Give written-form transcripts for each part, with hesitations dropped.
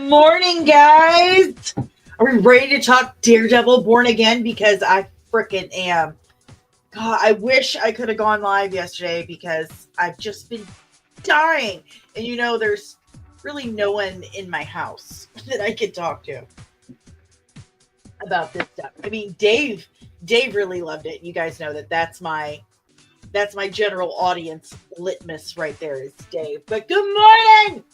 morning, guys. Are we ready to talk Daredevil Born Again? Because I frickin' am. God, I wish I could have gone live yesterday because I've just been dying. And there's really no one in my house that I could talk to about this stuff. I mean, Dave really loved it. You guys know that's my general audience litmus right there is Dave. But good morning,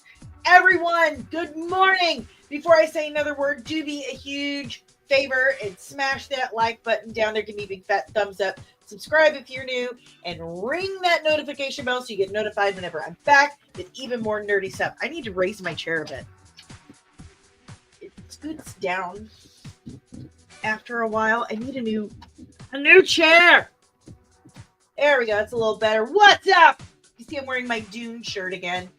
everyone. Good morning. Before I say another word, do me a huge favor and smash that like button down there. Give me a big fat thumbs up. Subscribe if you're new and ring that notification bell so you get notified whenever I'm back with even more nerdy stuff. I need to raise my chair a bit. It scoots down after a while. I need a new chair. There we go. It's a little better. What's up? You see I'm wearing my Dune shirt again.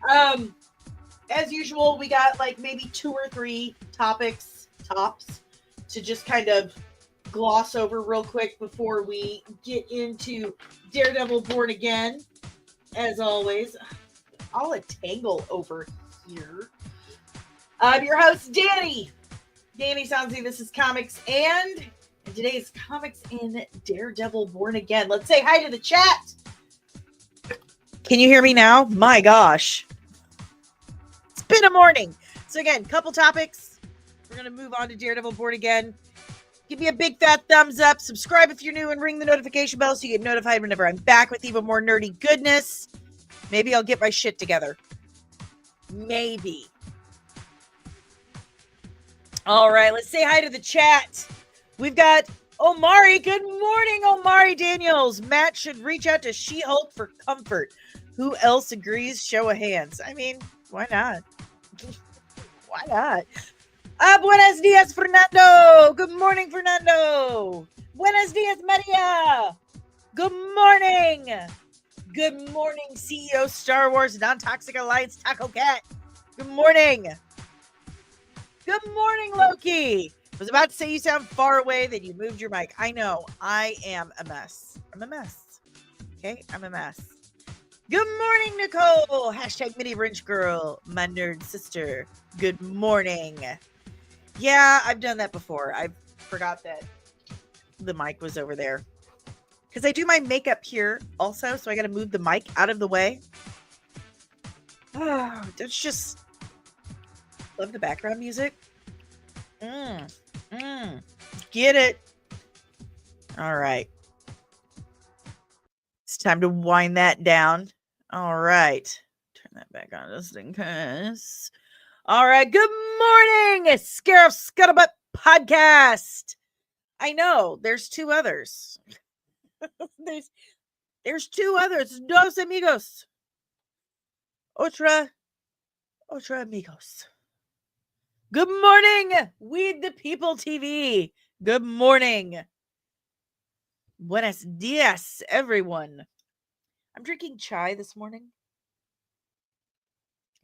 As usual, we got like maybe 2 or 3 tops to just kind of gloss over real quick before we get into Daredevil Born Again. As always, all a tangle over here. I'm your host, DanielleSoncasie. This is Comics and today's Comics and Daredevil Born Again. Let's say hi to the chat. Can you hear me now? My gosh. It's been a morning. So again, couple topics. We're going to move on to Daredevil Born Again. Give me a big fat thumbs up. Subscribe if you're new and ring the notification bell so you get notified whenever I'm back with even more nerdy goodness. Maybe I'll get my shit together. Maybe. All right, let's say hi to the chat. We've got Omari. Good morning, Omari Daniels. Matt should reach out to She-Hulk for comfort. Who else agrees? Show of hands. I mean, why not? Why not? Buenos dias, Fernando. Good morning, Fernando. Buenos dias, Maria. Good morning. Good morning, CEO Star Wars Non-Toxic Alliance Taco Cat. Good morning. Good morning, Loki. I was about to say you sound far away, then you moved your mic. I know. I am a mess. I'm a mess. Okay? I'm a mess. Good morning, Nicole. Hashtag mini wrench girl, my nerd sister. Good morning. Yeah, I've done that before. I forgot that the mic was over there. Because I do my makeup here also, so I got to move the mic out of the way. Oh, that's just... Love the background music. Get it. All right. It's time to wind that down. All right. Turn that back on just in case. All right. Good morning, Scarif Scuttlebutt Podcast. I know there's 2 others. there's 2 others. Dos amigos. Otra amigos. Good morning, We the People TV. Good morning. Buenos dias, everyone. I'm drinking chai this morning.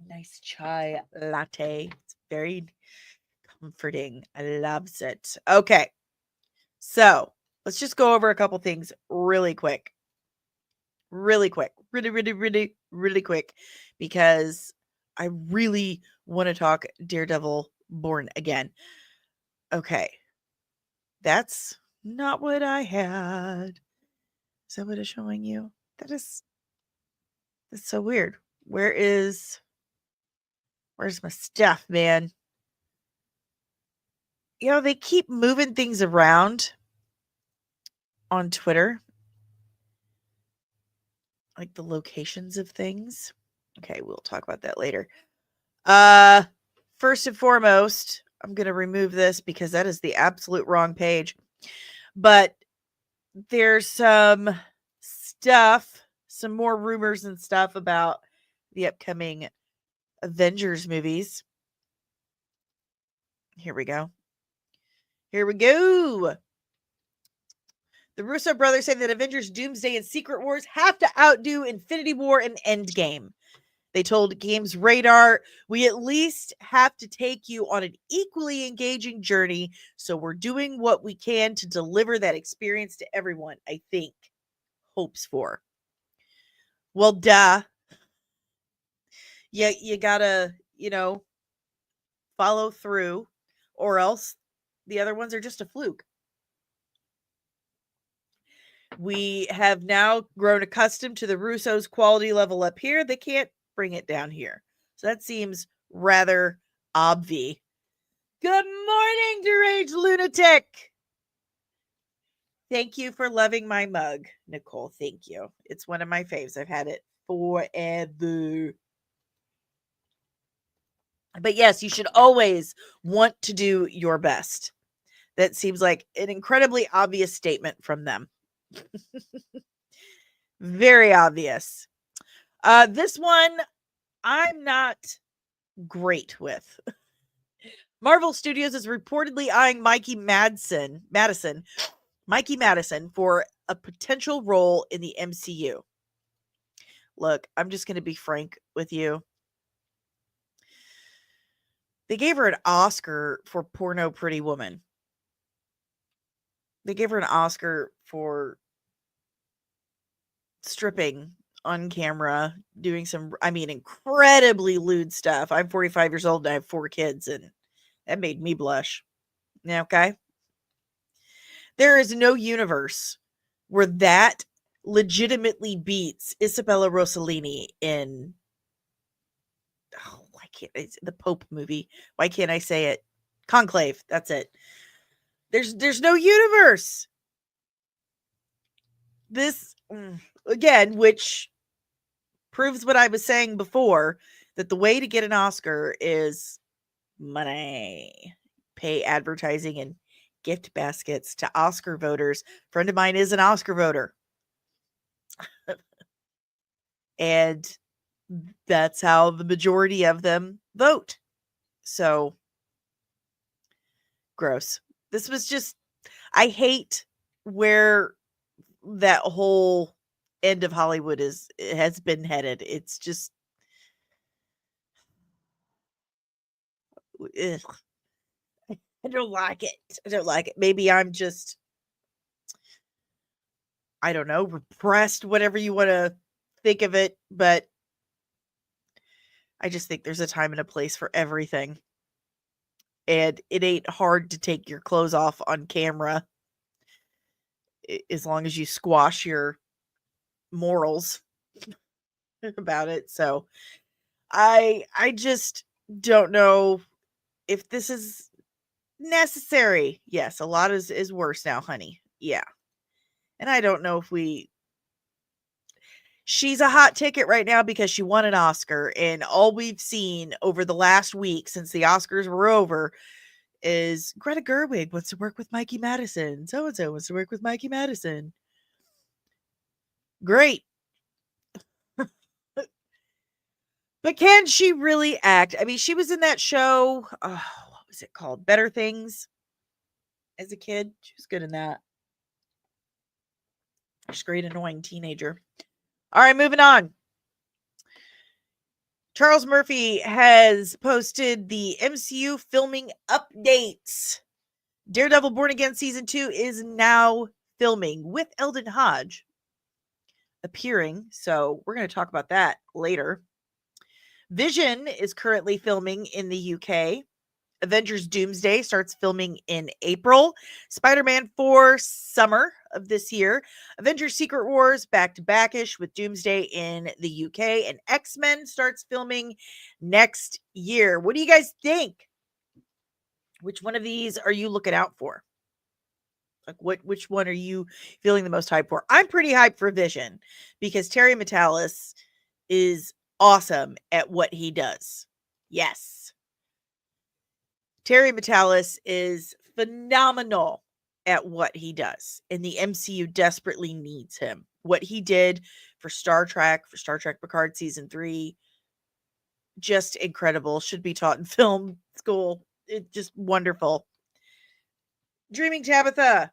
Nice chai latte. It's very comforting. I loves it. Okay. So let's just go over a couple things really quick. Really quick. Really quick. Because I really want to talk Daredevil Born Again. Okay. That's not what I had. Is that what it's showing you? That's so weird. Where's my stuff, man? They keep moving things around on Twitter. Like the locations of things. Okay, we'll talk about that later. First and foremost, I'm going to remove this because that is the absolute wrong page. But there's some stuff, some more rumors and stuff about the upcoming Avengers movies. Here we go. The Russo brothers say that Avengers Doomsday and Secret Wars have to outdo Infinity War and Endgame. They told Games Radar, we at least have to take you on an equally engaging journey, so we're doing what we can to deliver that experience to everyone, I think, hopes for. Well, duh. You gotta, follow through, or else the other ones are just a fluke. We have now grown accustomed to the Russo's quality level up here. They can't bring it down here. So that seems rather obvious. Good morning, deranged lunatic. Thank you for loving my mug, Nicole. Thank you. It's one of my faves. I've had it forever. But yes, you should always want to do your best. That seems like an incredibly obvious statement from them. Very obvious. This one, I'm not great with. Marvel Studios is reportedly eyeing Mikey Madison for a potential role in the MCU. Look, I'm just going to be frank with you. They gave her an Oscar for Porno Pretty Woman. They gave her an Oscar for stripping on camera, doing some, incredibly lewd stuff. I'm 45 years old and I have 4 kids, and that made me blush. Okay? There is no universe where that legitimately beats Isabella Rossellini in it's the Pope movie. Why can't I say it? Conclave. That's it. There's no universe. This again, which proves what I was saying before, that the way to get an Oscar is money. Pay advertising and gift baskets to Oscar voters. A friend of mine is an Oscar voter. And that's how the majority of them vote. So gross. This was just, I hate where that whole end of Hollywood has been headed. It's just, ugh. I don't like it. Maybe I'm just, I don't know, repressed, whatever you want to think of it, but I just think there's a time and a place for everything. And it ain't hard to take your clothes off on camera as long as you squash your morals about it. So I just don't know if this is necessary. Yes, a lot is worse now, honey. Yeah. And I don't know if she's a hot ticket right now because she won an Oscar, and all we've seen over the last week since the Oscars were over is Greta Gerwig wants to work with Mikey Madison. So-and-so wants to work with Mikey Madison. Great. But can she really act? I mean, she was in that show. What was it called? Better Things. As a kid, she was good in that. She's a great, annoying teenager. All right, moving on. Charles Murphy has posted the MCU filming updates. Daredevil Born Again Season 2 is now filming with Eldon Hodge appearing. So we're going to talk about that later. Vision is currently filming in the UK. Avengers Doomsday starts filming in April. Spider-Man 4 summer of this year. Avengers Secret Wars back-to-back-ish with Doomsday in the UK. And X-Men starts filming next year. What do you guys think? Which one of these are you looking out for? Like which one are you feeling the most hype for? I'm pretty hyped for Vision because Terry Metalis is awesome at what he does. Yes. Terry Metalis is phenomenal at what he does, and the MCU desperately needs him. What he did for Star Trek Picard Season 3, just incredible. Should be taught in film school. It's just wonderful. Dreaming Tabitha.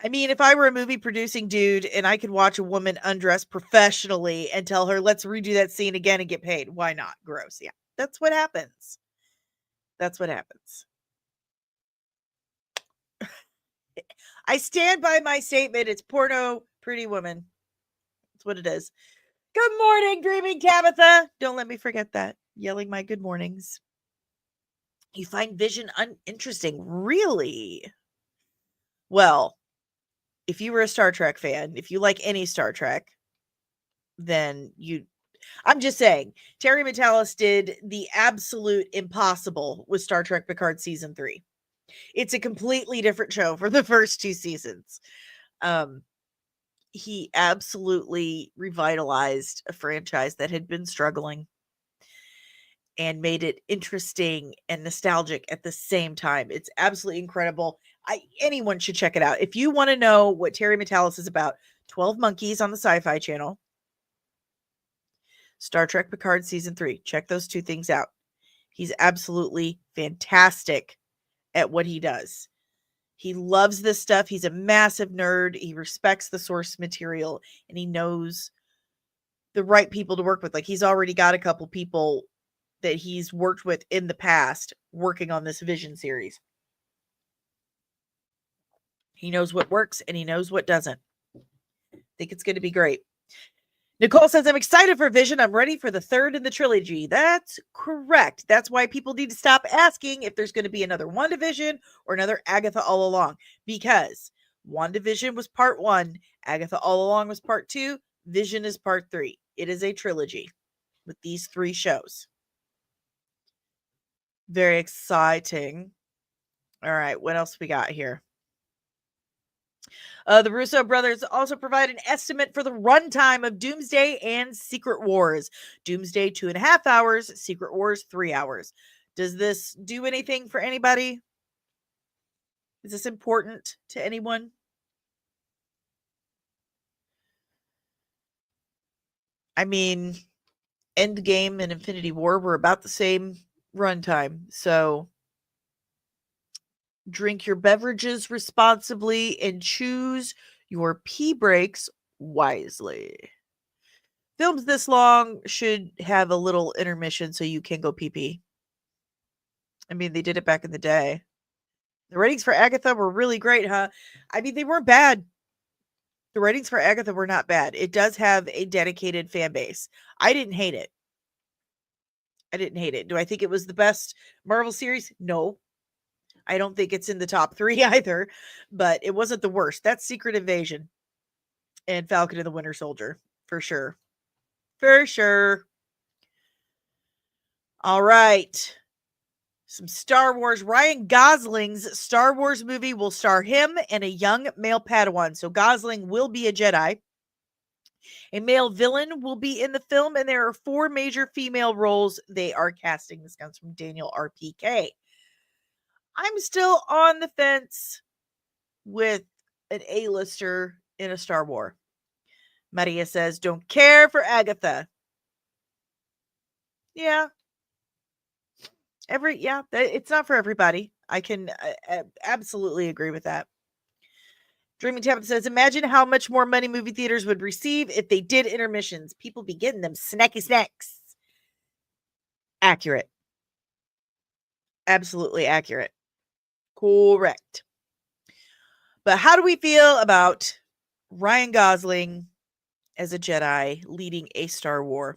I mean, if I were a movie producing dude and I could watch a woman undress professionally and tell her, let's redo that scene again and get paid, why not? Gross. Yeah, that's what happens. That's what happens. I stand by my statement. It's Porno Pretty Woman. That's what it is. Good morning, Dreaming Tabitha. Don't let me forget that. Yelling my good mornings. You find Vision uninteresting. Really? Well, if you were a Star Trek fan, if you like any Star Trek, then I'm just saying, Terry Matalas did the absolute impossible with Star Trek Picard season 3. It's a completely different show for the first 2 seasons. He absolutely revitalized a franchise that had been struggling and made it interesting and nostalgic at the same time. It's absolutely incredible. Anyone should check it out. If you want to know what Terry Matalas is about, 12 Monkeys on the Sci-Fi Channel, Star Trek Picard season 3. Check those 2 things out. He's absolutely fantastic at what he does. He loves this stuff. He's a massive nerd. He respects the source material, and he knows the right people to work with. Like, he's already got a couple people that he's worked with in the past working on this Vision series. He knows what works and he knows what doesn't. I think it's going to be great. Nicole says, I'm excited for Vision. I'm ready for the third in the trilogy. That's correct. That's why people need to stop asking if there's going to be another WandaVision or another Agatha All Along. Because WandaVision was part 1. Agatha All Along was part 2. Vision is part 3. It is a trilogy with these 3 shows. Very exciting. All right, what else we got here? The Russo brothers also provide an estimate for the runtime of Doomsday and Secret Wars. Doomsday 2.5 hours, Secret Wars 3 hours. Does this do anything for anybody? Is this important to anyone? I mean, Endgame and Infinity War were about the same runtime, so drink your beverages responsibly and choose your pee breaks wisely. Films this long should have a little intermission so you can go pee pee. I mean, they did it back in the day. The ratings for Agatha were really great, huh? I mean, they weren't bad. The ratings for Agatha were not bad. It does have a dedicated fan base. I didn't hate it. Do I think it was the best Marvel series? No. I don't think it's in the top 3 either, but it wasn't the worst. That's Secret Invasion and Falcon and the Winter Soldier, for sure. For sure. All right. Some Star Wars. Ryan Gosling's Star Wars movie will star him and a young male Padawan. So Gosling will be a Jedi. A male villain will be in the film, and there are 4 major female roles they are casting. This comes from Daniel RPK. I'm still on the fence with an A-lister in a Star Wars. Maria says, don't care for Agatha. Yeah. It's not for everybody. I can absolutely agree with that. Dreaming Tablet says, imagine how much more money movie theaters would receive if they did intermissions. People be getting them snacky snacks. Accurate. Absolutely accurate. Correct. But how do we feel about Ryan Gosling as a Jedi leading a Star Wars?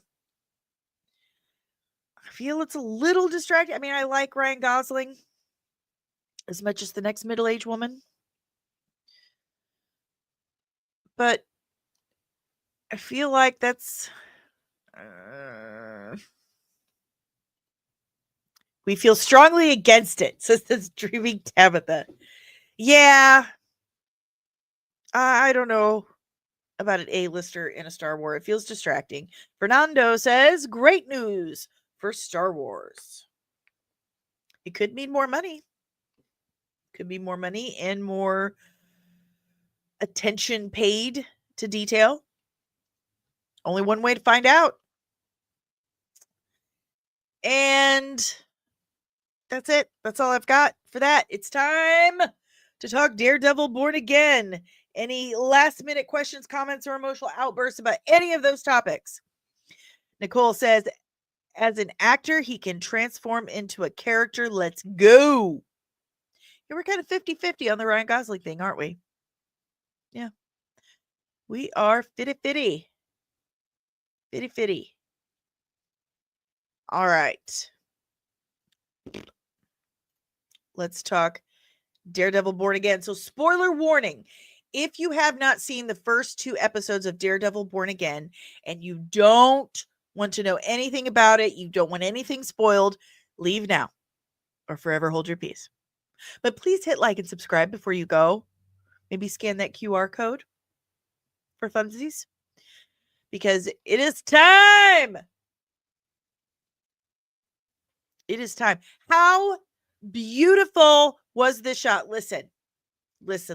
I feel it's a little distracting. I mean, I like Ryan Gosling as much as the next middle-aged woman. But I feel like that's... we feel strongly against it, says this Dreaming Tabitha. Yeah. I don't know about an A-lister in a Star Wars. It feels distracting. Fernando says, great news for Star Wars. It could mean more money. Could be more money and more attention paid to detail. Only one way to find out. And that's it. That's all I've got for that. It's time to talk Daredevil Born Again. Any last minute questions, comments, or emotional outbursts about any of those topics? Nicole says, as an actor, he can transform into a character. Let's go. Yeah, we're kind of 50-50 on the Ryan Gosling thing, aren't we? Yeah. We are 50-50. 50-50. All right. let's talk Daredevil Born Again. So, spoiler warning. If you have not seen the first 2 episodes of Daredevil Born Again and you don't want to know anything about it, you don't want anything spoiled, leave now or forever hold your peace. But please hit like and subscribe before you go. Maybe scan that QR code for funsies because it is time. It is time. How beautiful was this shot? Listen,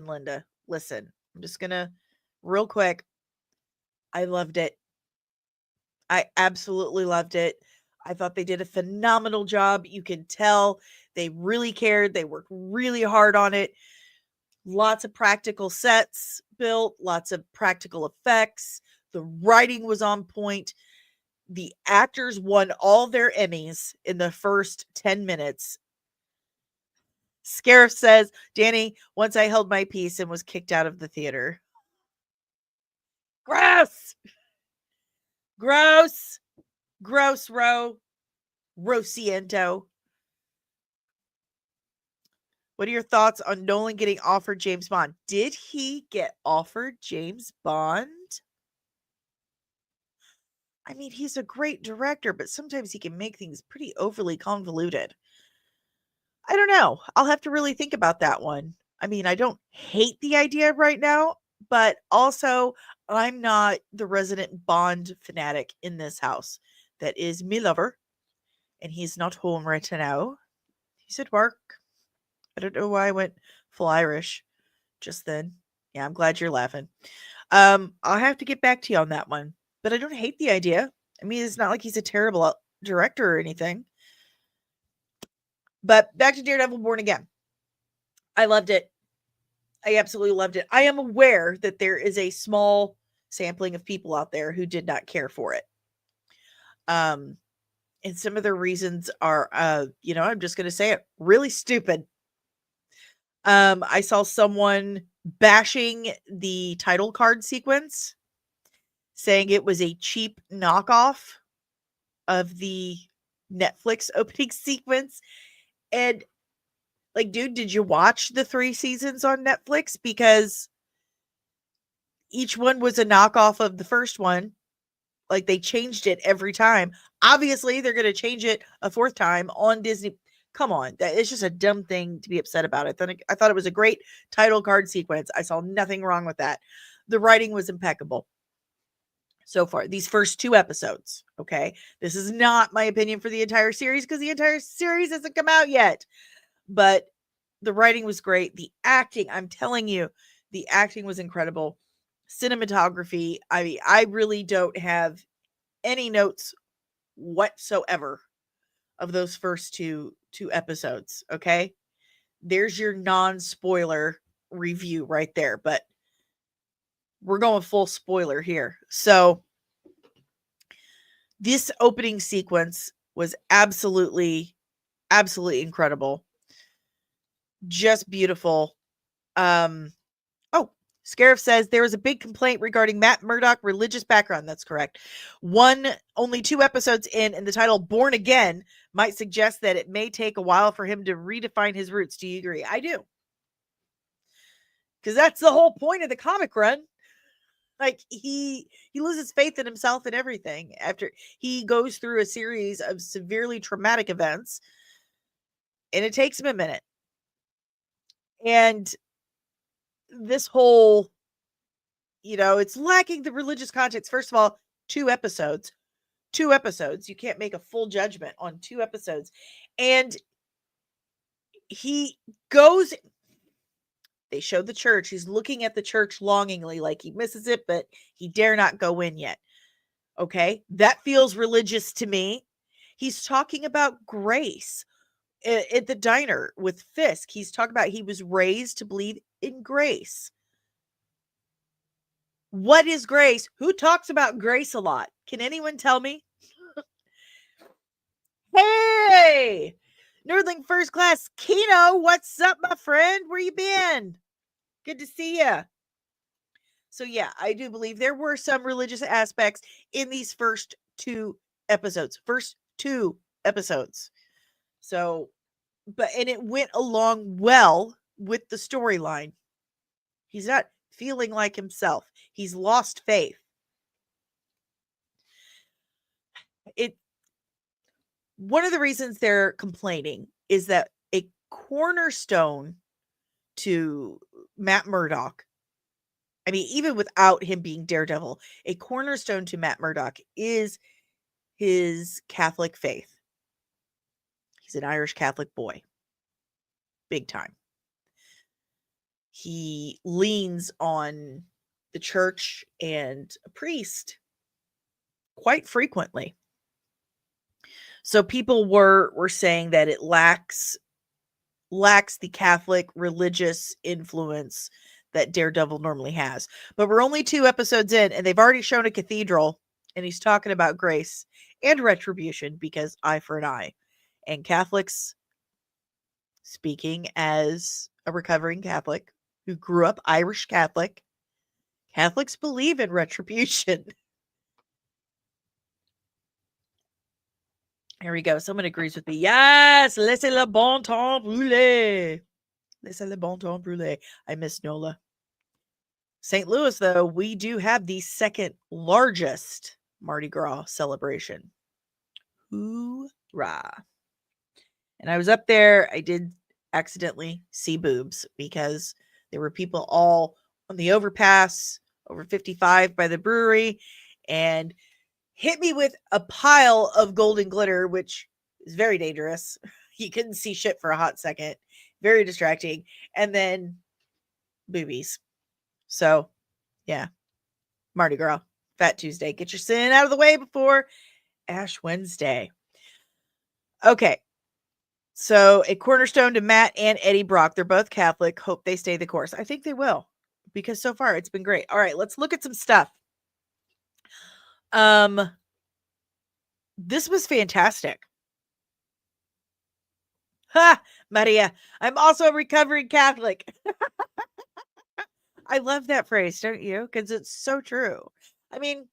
Linda, listen. I'm just going to real quick. I loved it. I absolutely loved it. I thought they did a phenomenal job. You can tell they really cared. They worked really hard on it. Lots of practical sets built, lots of practical effects. The writing was on point. The actors won all their Emmys in the first 10 minutes. Scarif says, Danny, once I held my peace and was kicked out of the theater. Gross! Gross! Gross, Rosiento. What are your thoughts on Nolan getting offered James Bond? Did he get offered James Bond? I mean, he's a great director, but sometimes he can make things pretty overly convoluted. I don't know. I'll have to really think about that one. I mean, I don't hate the idea right now, but also I'm not the resident Bond fanatic in this house. That is me lover, and he's not home right now. He's at work. I don't know why I went full Irish just then. Yeah, I'm glad you're laughing. I'll have to get back to you on that one, but I don't hate the idea. I mean, it's not like he's a terrible director or anything. But back to Daredevil Born Again. I loved it. I absolutely loved it. I am aware that there is a small sampling of people out there who did not care for it. And some of the reasons are, I'm just going to say it, really stupid. I saw someone bashing the title card sequence, saying it was a cheap knockoff of the Netflix opening sequence. And like, dude, did you watch the 3 seasons on Netflix? Because each one was a knockoff of the first one. Like, they changed it every time. Obviously, they're going to change it a 4th time on Disney. Come on. It's just a dumb thing to be upset about. I thought it was a great title card sequence. I saw nothing wrong with that. The writing was impeccable so far. These first 2 episodes, okay? This is not my opinion for the entire series because the entire series hasn't come out yet. But the writing was great. The acting, I'm telling you, the acting was incredible. Cinematography, I really don't have any notes whatsoever of those first two episodes, okay? There's your non-spoiler review right there, but we're going full spoiler here. So this opening sequence was absolutely incredible. Just beautiful. Scarif says there was a big complaint regarding Matt Murdock religious background. That's correct. Only 2 episodes in, and the title Born Again might suggest that it may take a while for him to redefine his roots. Do you agree? I do. Because that's the whole point of the comic run. Like, he loses faith in himself and everything after he goes through a series of severely traumatic events, and it takes him a minute. And this whole, it's lacking the religious context. First of all, 2 episodes. You can't make a full judgment on 2 episodes. And he goes, they showed the church. He's looking at the church longingly, like he misses it, but he dare not go in yet. Okay. That feels religious to me. He's talking about grace at the diner with Fisk. He's talking about he was raised to believe in grace. What is grace? Who talks about grace a lot? Can anyone tell me? Hey, Nerdling First Class Kino, what's up, my friend? Where you been? Good to see you. So yeah, I do believe there were some religious aspects in these first 2 episodes. So and it went along well with the storyline. He's not feeling like himself. He's lost faith. One of the reasons they're complaining is that a cornerstone to Matt Murdock, I mean, even without him being Daredevil, a cornerstone to Matt Murdock is his Catholic faith. He's an Irish Catholic boy. Big time. He leans on the church and a priest quite frequently. So people were saying that it lacks the Catholic religious influence that Daredevil normally has. But we're only 2 episodes in, and they've already shown a cathedral, and he's talking about grace and retribution because eye for an eye. And Catholics, speaking as a recovering Catholic who grew up Irish Catholic, Catholics believe in retribution. Here we go. Someone agrees with me. Yes, laissez le bon temps brûler. Laissez le bon temps brûler. I miss Nola. St. Louis, though, we do have the second largest Mardi Gras celebration. Hoorah. And I was up there. I did accidentally see boobs because there were people all on the overpass over 55 by the brewery and hit me with a pile of golden glitter, which is very dangerous. You couldn't see shit for a hot second. Very distracting. And then boobies. So, yeah. Mardi Gras. Fat Tuesday. Get your sin out of the way before Ash Wednesday. Okay. So, a cornerstone to Matt and Eddie Brock. They're both Catholic. Hope they stay the course. I think they will. Because so far, it's been great. All right. Let's look at some stuff. This was fantastic. Ha! Maria. I'm also a recovering Catholic. I love that phrase, don't you? Because it's so true. I mean,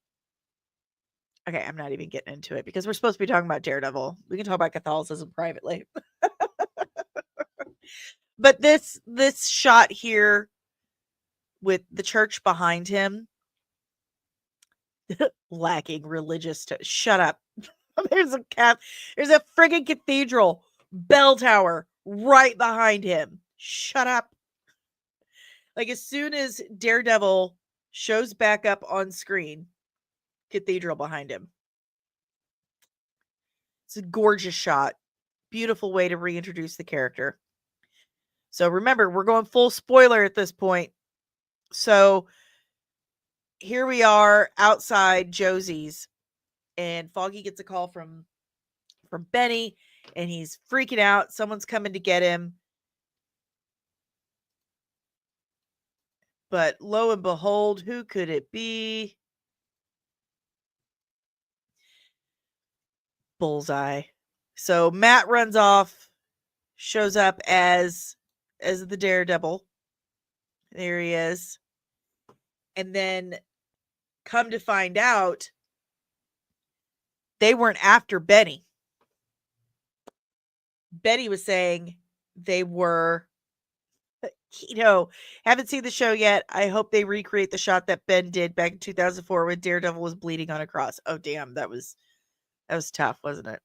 okay, I'm not even getting into it because we're supposed to be talking about Daredevil. We can talk about Catholicism privately. But this shot here with the church behind him, lacking religious shut up. There's a friggin' cathedral bell tower right behind him. Shut up. Like, as soon as Daredevil shows back up on screen, cathedral behind him. It's a gorgeous shot. Beautiful way to reintroduce the character. So remember, we're going full spoiler at this point. So here we are outside Josie's, and Foggy gets a call from Benny, and he's freaking out. Someone's coming to get him. But lo and behold, who could it be? Bullseye. So Matt runs off, shows up as the Daredevil. There he is. And then come to find out, they weren't after Benny. Benny was saying they were, haven't seen the show yet. I hope they recreate the shot that Ben did back in 2004 when Daredevil was bleeding on a cross. Oh, damn. That was tough, wasn't it?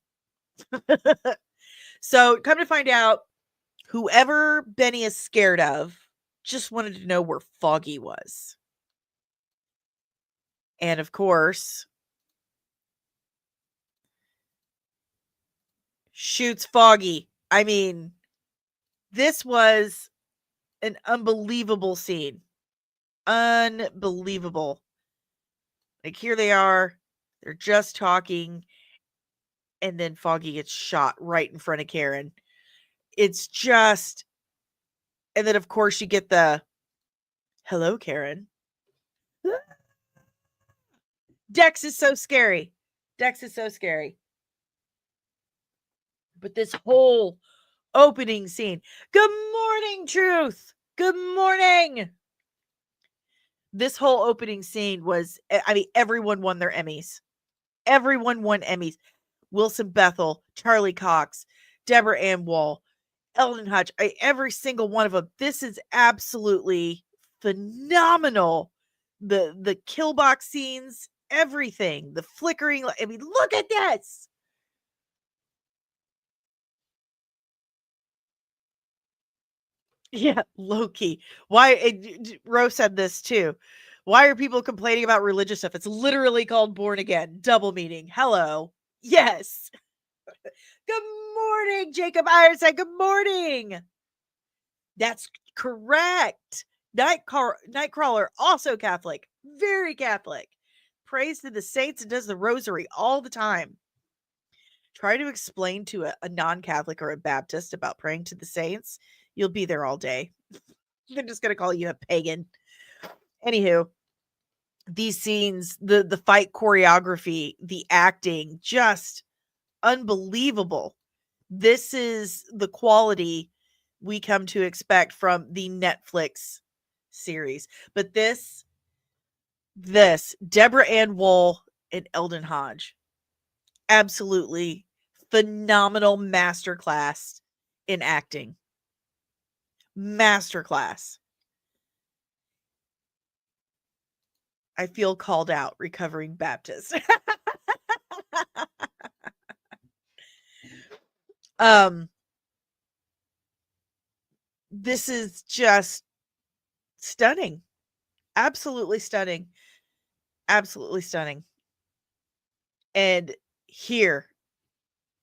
So come to find out, whoever Benny is scared of just wanted to know where Foggy was. And of course, shoots Foggy. I mean, this was an unbelievable scene. Unbelievable. Like, here they are. They're just talking. And then Foggy gets shot right in front of Karen. It's just... And then, of course, you get the... Hello, Karen. Dex is so scary. Dex is so scary. But this whole opening scene. Good morning, Truth. Good morning. This whole opening scene was, I mean, everyone won their Emmys. Everyone won Emmys. Wilson Bethel, Charlie Cox, Deborah Ann Wall. Eldon Hodge, every single one of them. This is absolutely phenomenal. The kill box scenes, everything, the flickering. I mean, look at this. Yeah, Loki. Why? Rose said this too. Why are people complaining about religious stuff? It's literally called Born Again. Double meaning. Hello. Yes. Good morning, Jacob Ironside. Good morning. That's correct. Nightcrawler, also Catholic. Very Catholic. Prays to the saints and does the rosary all the time. Try to explain to a non-Catholic or a Baptist about praying to the saints. You'll be there all day. They're just going to call you a pagan. Anywho, these scenes, the fight choreography, the acting, just unbelievable. This is the quality we come to expect from the Netflix series. But this Deborah Ann Woll and Eldon Hodge, absolutely phenomenal masterclass in acting. Masterclass. I feel called out, recovering Baptist. This is just stunning. Absolutely stunning. Absolutely stunning. And here,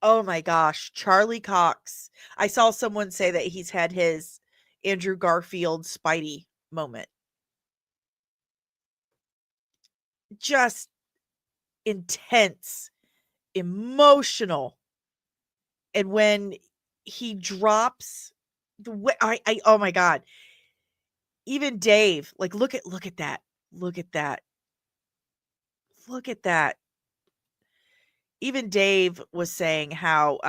oh my gosh, Charlie Cox. I saw someone say that he's had his Andrew Garfield Spidey moment. Just intense, emotional. And when he drops the way oh my god. Even Dave, like look at that. Look at that. Look at that. Even Dave was saying how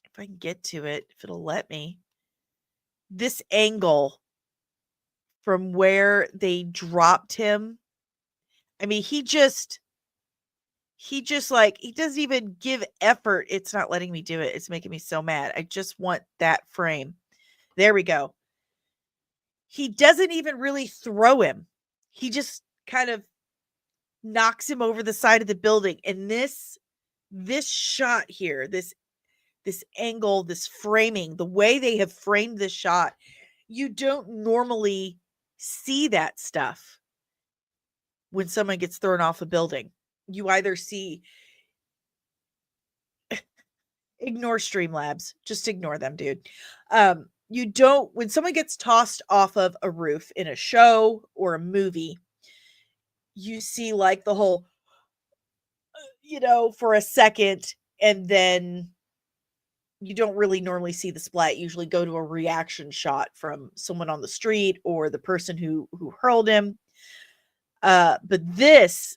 if I can get to it, if it'll let me, this angle from where they dropped him. I mean, he just like he doesn't even give effort. It's not letting me do it. It's making me so mad. I just want that frame. There we go. He doesn't even really throw him. He just kind of knocks him over the side of the building. And this shot here, this angle, this framing, the way they have framed this shot, you don't normally see that stuff when someone gets thrown off a building. You either see ignore Streamlabs, just ignore them, dude. You don't, when someone gets tossed off of a roof in a show or a movie, you see like the whole for a second, and then you don't really normally see the splat. You usually go to a reaction shot from someone on the street or the person who hurled him. But this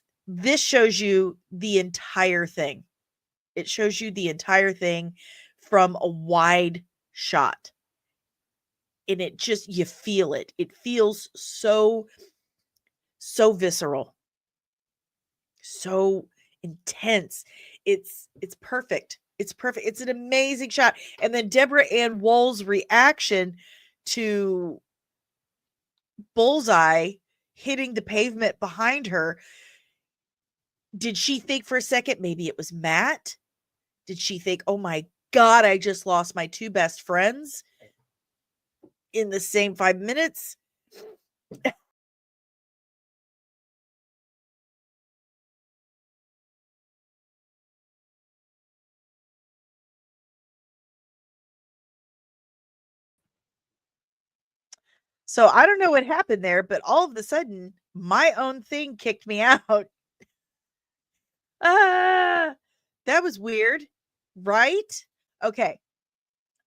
shows you the entire thing. It shows you the entire thing from a wide shot. And it just, you feel it. It feels so visceral. So intense. It's perfect. It's perfect. It's an amazing shot. And then Deborah Ann Woll's reaction to Bullseye hitting the pavement behind her. Did she think for a second maybe it was Matt? Did she think, oh my God, I just lost my two best friends in the same 5 minutes? So I don't know what happened there, but all of a sudden, my own thing kicked me out. Ah, that was weird, right? Okay,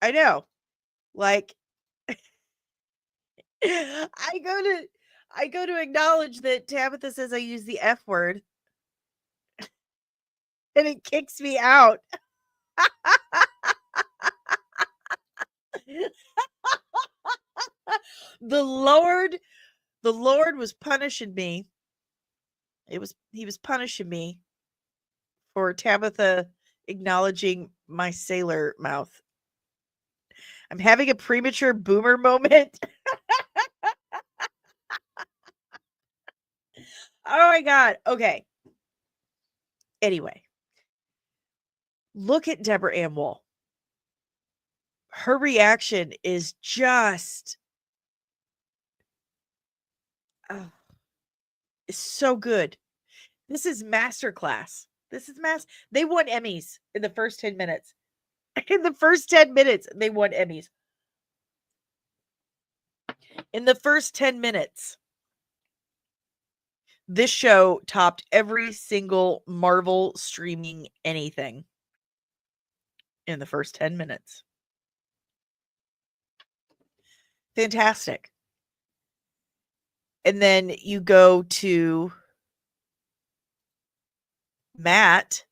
I know. Like, I go to acknowledge that Tabitha says I use the F word, and it kicks me out. The Lord was punishing me. He was punishing me for Tabitha acknowledging my sailor mouth. I'm having a premature boomer moment. Oh my God. Okay. Anyway, look at Deborah Ann Woll. Her reaction is just is so good. This is masterclass. This is They won Emmys in the first 10 minutes. In the first 10 minutes, they won Emmys. In the first 10 minutes, this show topped every single Marvel streaming anything in the first 10 minutes. Fantastic. And then you go to Matt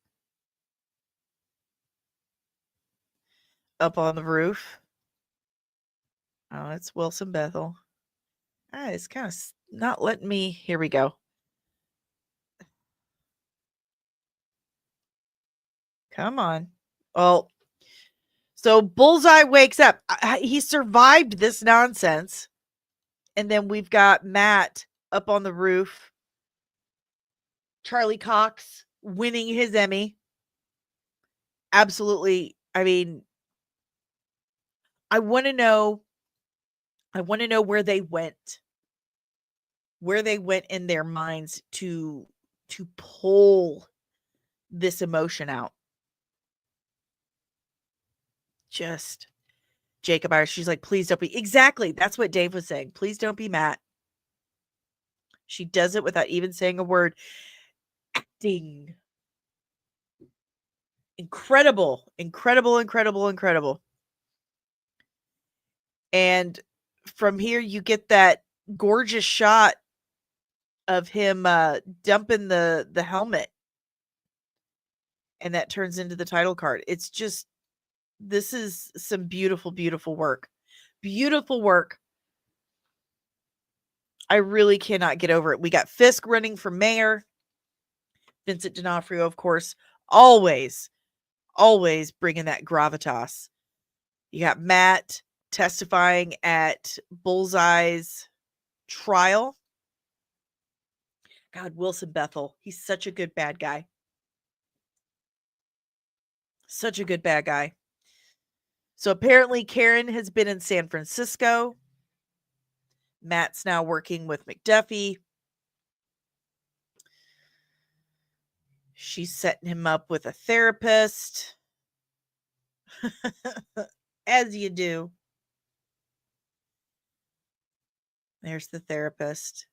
up on the roof. Oh, it's Wilson Bethel. It's kind of not letting me. Here we go. Come on. Well, so Bullseye wakes up. He survived this nonsense. And then we've got Matt up on the roof. Charlie Cox winning his Emmy. Absolutely. I mean, I want to know where they went. Where they went in their minds to pull this emotion out. Just Jacob Irish, she's like, please don't be. Exactly. That's what Dave was saying. Please don't be Matt. She does it without even saying a word. Acting. Incredible. Incredible, incredible, incredible. And from here, you get that gorgeous shot of him dumping the helmet. And that turns into the title card. It's just, this is some beautiful, beautiful work. Beautiful work. I really cannot get over it. We got Fisk running for mayor. Vincent D'Onofrio, of course, always bringing that gravitas. You got Matt testifying at Bullseye's trial. God, Wilson Bethel. He's such a good bad guy. Such a good bad guy. So apparently Karen has been in San Francisco. Matt's now working with McDuffie. She's setting him up with a therapist. As you do. There's the therapist.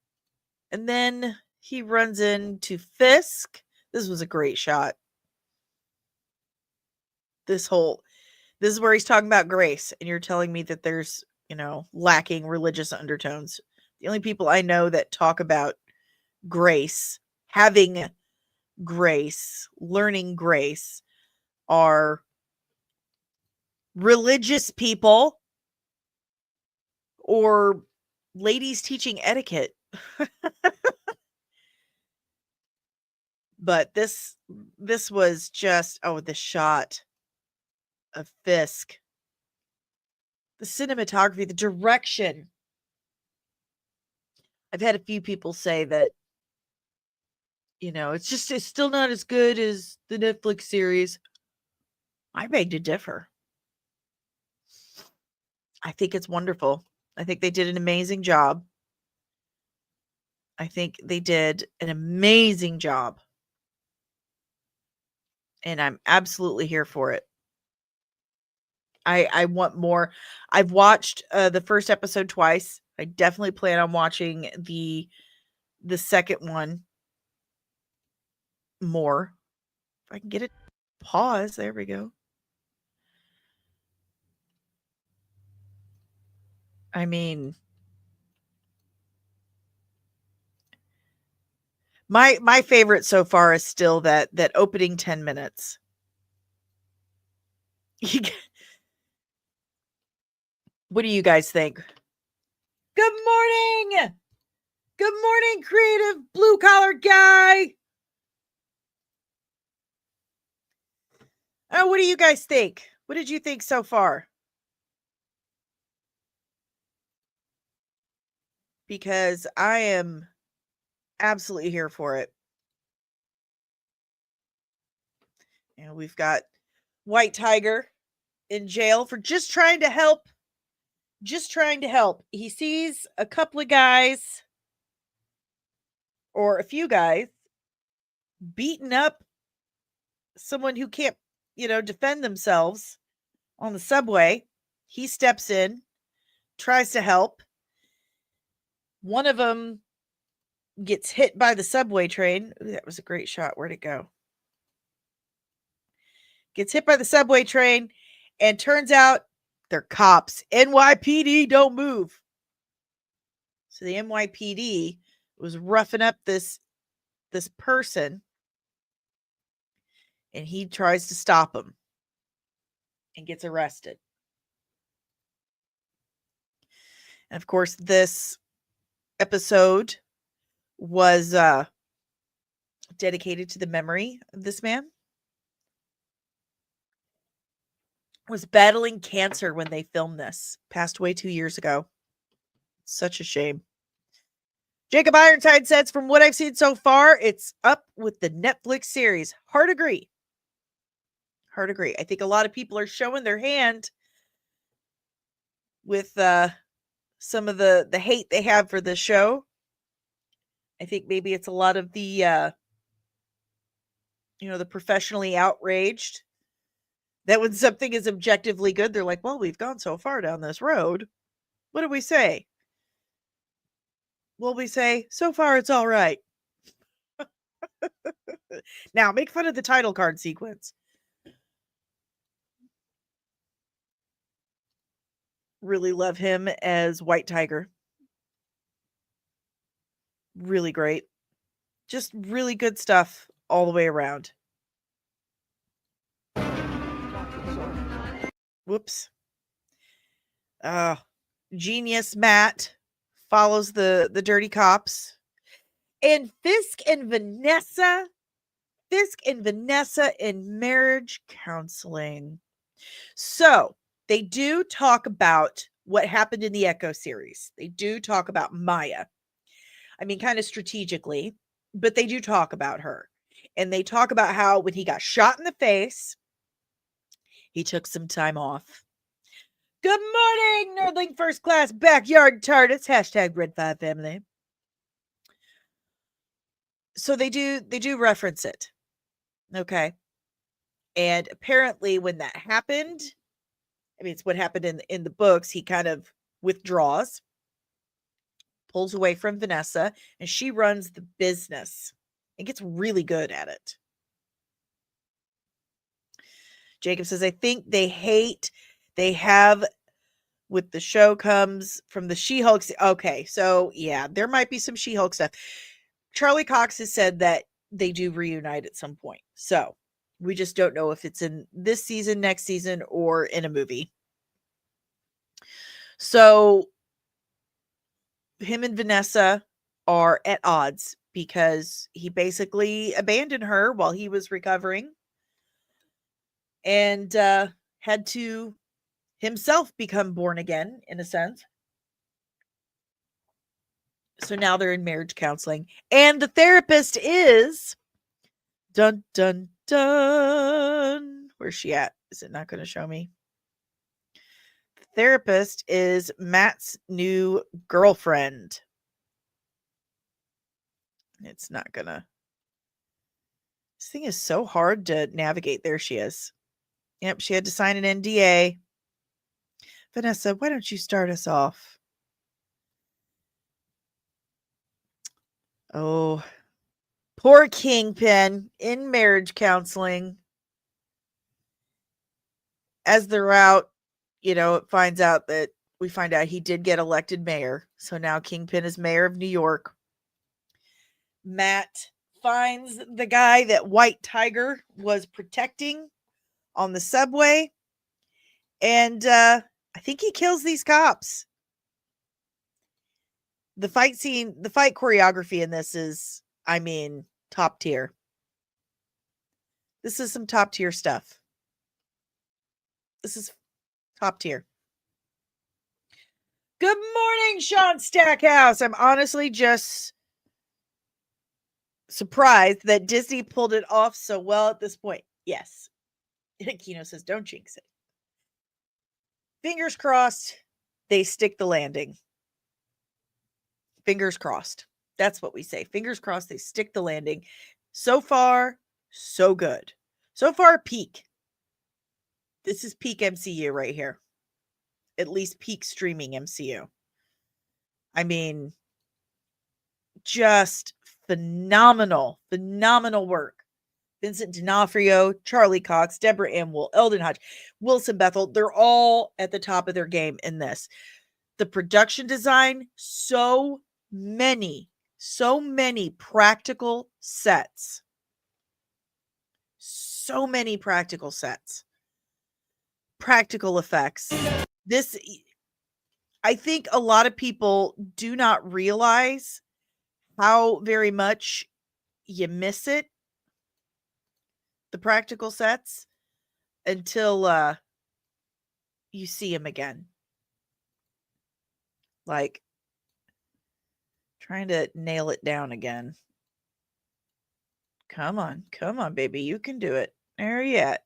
And then he runs into Fisk. This was a great shot. This is where he's talking about grace. And you're telling me that there's, lacking religious undertones. The only people I know that talk about grace, having grace, learning grace, are religious people or ladies teaching etiquette. But this was just, the shot of Fisk, the cinematography, the direction. I've had a few people say that, it's still not as good as the Netflix series. I beg to differ. I think it's wonderful. I think they did an amazing job. I think they did an amazing job. And I'm absolutely here for it. I want more. I've watched the first episode twice. I definitely plan on watching the second one more. If I can get it pause. There we go. I mean, my favorite so far is still that opening 10 minutes. What do you guys think? Good morning. Good morning, creative blue collar guy. Oh, what do you guys think? What did you think so far? because I am absolutely here for it. And we've got White Tiger in jail for just trying to help. Just trying to help. He sees a couple of guys, or a few guys, beating up someone who can't, defend themselves on the subway. He steps in, tries to help. One of them gets hit by the subway train. Ooh, that was a great shot. Where'd it go? Gets hit by the subway train, and turns out they're cops. NYPD, don't move. So the NYPD was roughing up this person, and he tries to stop him and gets arrested. And of course, this episode was dedicated to the memory of this man. Was battling cancer when they filmed this. Passed away 2 years ago. Such a shame. Jacob Ironside says, from what I've seen so far, it's up with the Netflix series. Hard agree. Hard agree. I think a lot of people are showing their hand with some of the hate they have for the show. I think maybe it's a lot of the the professionally outraged that when something is objectively good, they're like, well, we've gone so far down this road. What do we say? Well, we say, so far it's all right. Now, make fun of the title card sequence. Really love him as White Tiger. Really great. Just really good stuff all the way around. Whoops. Genius Matt follows the dirty cops. And Fisk and Vanessa in marriage counseling. So they do talk about what happened in the Echo series. They do talk about Maya. I mean, kind of strategically, but they do talk about her. And they talk about how when he got shot in the face, he took some time off. Good morning, Nerdling First Class Backyard TARDIS. Hashtag Red 5 Family. So they do reference it. Okay. And apparently when that happened, I mean, it's what happened in the books. He kind of withdraws, pulls away from Vanessa, and she runs the business and gets really good at it. Jacob says, I think they have with the show comes from the She-Hulk. Okay, so yeah, there might be some She-Hulk stuff. Charlie Cox has said that they do reunite at some point. So we just don't know if it's in this season, next season, or in a movie. So him and Vanessa are at odds because he basically abandoned her while he was recovering and had to himself become born again, in a sense. So now they're in marriage counseling. And the therapist is dun dun dun. Where's she at? Is it not going to show me? The therapist is Matt's new girlfriend. It's not gonna. This thing is so hard to navigate. There she is. Yep, she had to sign an NDA. Vanessa, why don't you start us off? Oh, poor Kingpin in marriage counseling. As they're out, it finds out that we find out he did get elected mayor. So now Kingpin is mayor of New York. Matt finds the guy that White Tiger was protecting on the subway. And I think he kills these cops. The fight choreography in this is, I mean, top tier. This is some top tier stuff. This is top tier. Good morning, Sean Stackhouse. I'm honestly just surprised that Disney pulled it off so well at this point. Yes. Kino says, don't jinx it. Fingers crossed they stick the landing. Fingers crossed. That's what we say. Fingers crossed they stick the landing. So far, so good. So far, peak. This is peak MCU right here. At least peak streaming MCU. I mean, just phenomenal work. Vincent D'Onofrio, Charlie Cox, Deborah Ann Wool, Eldon Hodge, Wilson Bethel. They're all at the top of their game in this. The production design, so many practical sets. So many practical sets. Practical effects. This, I think a lot of people do not realize how very much you miss it, the practical sets, until you see them again. Like, trying to nail it down again. Come on, baby. You can do it. There you at.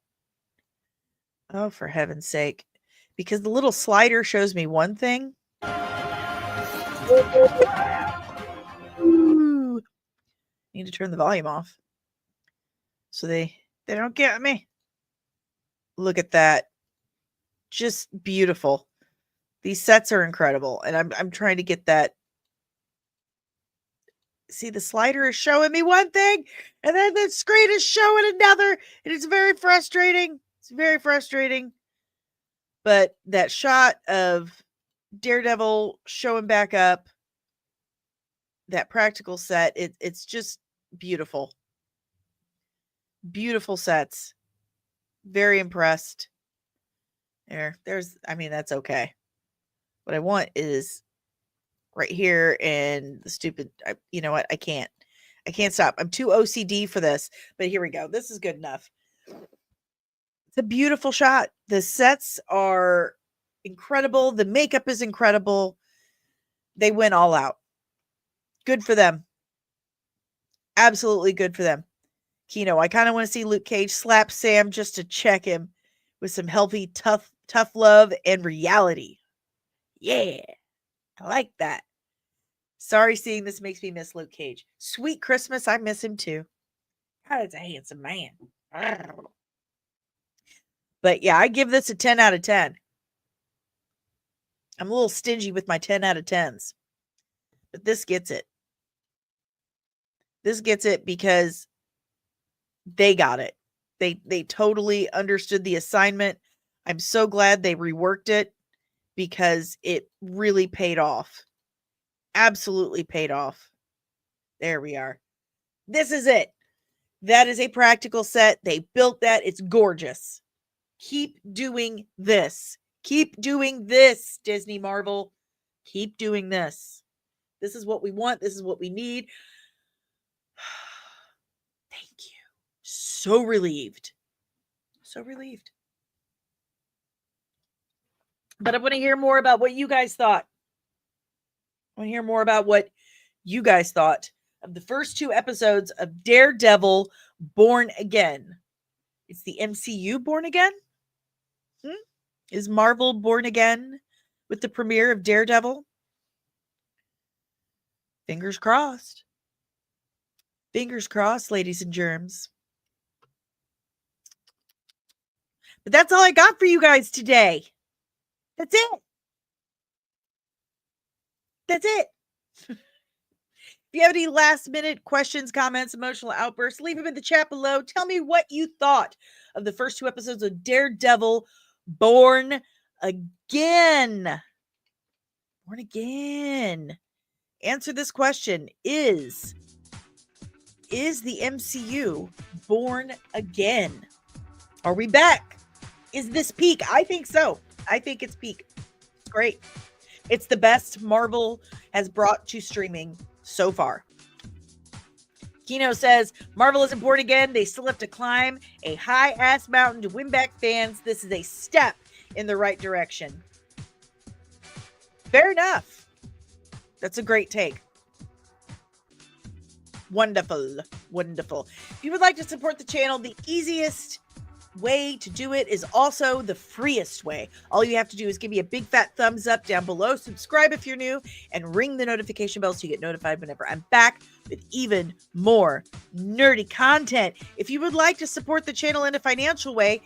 Oh, for heaven's sake. Because the little slider shows me one thing. Ooh. Need to turn the volume off so they don't get me. Look at that. Just beautiful. These sets are incredible. And I'm trying to get that. See, the slider is showing me one thing, and then the screen is showing another, and it's very frustrating. It's very frustrating. But that shot of Daredevil showing back up, that practical set, it's just beautiful. Beautiful sets. Very impressed. That's okay. What I want is right here, and the stupid, you know what? I can't stop. I'm too OCD for this, but here we go. This is good enough. It's a beautiful shot. The sets are incredible. The makeup is incredible. They went all out. Good for them. Absolutely good for them. Kino, I kind of want to see Luke Cage slap Sam just to check him with some healthy, tough love and reality. Yeah. I like that. Sorry, seeing this makes me miss Luke Cage. Sweet Christmas, I miss him too. God, it's a handsome man. But yeah, I give this a 10 out of 10. I'm a little stingy with my 10 out of 10s. But this gets it. This gets it because they got it. They totally understood the assignment. I'm so glad they reworked it because it really paid off. Absolutely paid off. There we are. This is it. That is a practical set. They built that. It's gorgeous. Keep doing this. Keep doing this, Disney Marvel. Keep doing this. This is what we want. This is what we need. Thank you. So relieved. So relieved. But I want to hear more about what you guys thought. I want to hear more about what you guys thought of the first 2 episodes of Daredevil Born Again. It's the MCU Born Again? Is Marvel born again with the premiere of Daredevil? Fingers crossed. Fingers crossed, ladies and germs. But that's all I got for you guys today. That's it. That's it. If you have any last minute questions, comments, emotional outbursts, leave them in the chat below. Tell me what you thought of the first 2 episodes of Daredevil Born Again. Born Again. Answer this question. Is the MCU born again? Are we back? Is this peak? I think so. I think it's peak. It's great. It's the best Marvel has brought to streaming so far. Kino says, Marvel isn't born again. They still have to climb a high-ass mountain to win back fans. This is a step in the right direction. Fair enough. That's a great take. Wonderful. Wonderful. If you would like to support the channel, the easiest way to do it is also the freest way. All you have to do is give me a big fat thumbs up down below, subscribe if you're new, and ring the notification bell so you get notified whenever I'm back with even more nerdy content. If you would like to support the channel in a financial way,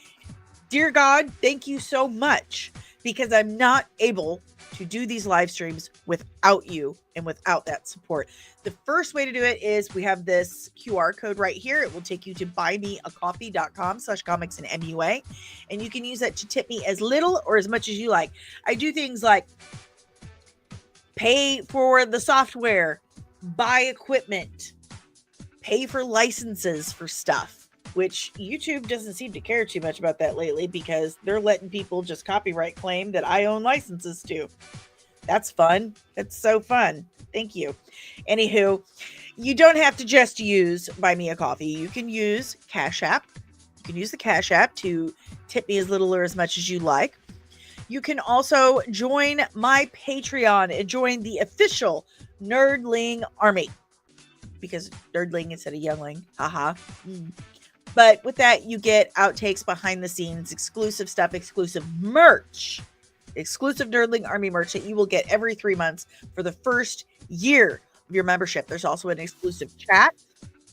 dear God, thank you so much, because I'm not able to do these live streams without you and without that support. The first way to do it is we have this QR code right here. It will take you to buymeacoffee.com/comicsandmua, and you can use that to tip me as little or as much as you like. I do things like pay for the software, buy equipment, pay for licenses for stuff, which YouTube doesn't seem to care too much about that lately, because they're letting people just copyright claim that I own licenses to. That's fun. That's so fun. Thank you. Anywho, you don't have to just use Buy Me a Coffee. You can use Cash App. You can use the Cash App to tip me as little or as much as you like. You can also join my Patreon and join the official Nerdling Army, because Nerdling instead of Youngling. Haha. But with that, you get outtakes, behind the scenes, exclusive stuff, exclusive merch, exclusive Nerdling Army merch that you will get every 3 months for the first year of your membership. There's also an exclusive chat.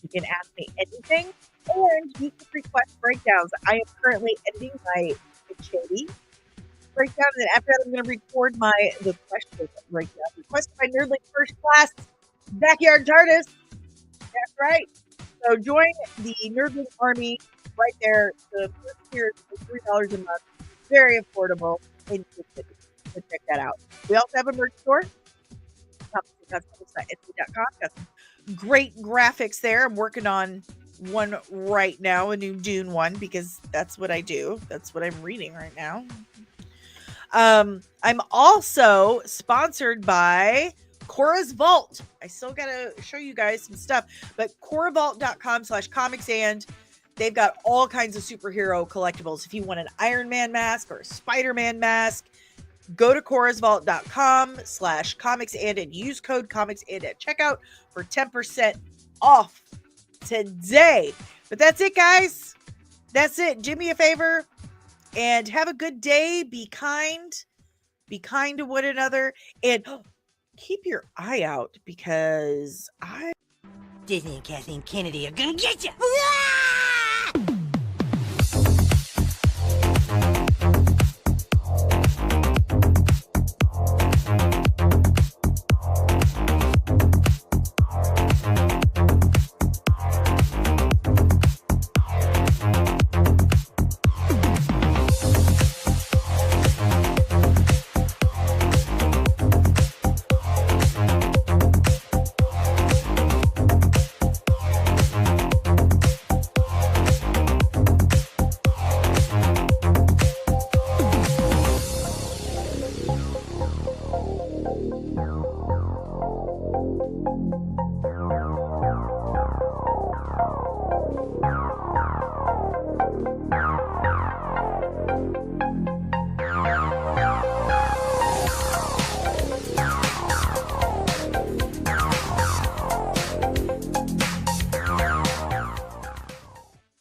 You can ask me anything, and you can request breakdowns. I am currently editing my Chady breakdown, and then after that, I'm going to record the question breakdown requested by Nerdling First Class Backyard TARDIS. That's right. So join the Nerdling Army right there. The first tier is $3 a month. Very affordable. And so check that out. We also have a merch store. Etsy.com. Got some great graphics there. I'm working on one right now, a new Dune one, because that's what I do. That's what I'm reading right now. I'm also sponsored by Cora's Vault. I still gotta show you guys some stuff, but CoraVault.com/comics, and they've got all kinds of superhero collectibles. If you want an Iron Man mask or a Spider-Man mask, go to CorasVault.com/comics and use code comics and at checkout for 10% off today. But that's it, guys. That's it. Do me a favor and have a good day. Be kind to one another, and keep your eye out, because Disney and Kathleen Kennedy are gonna get you!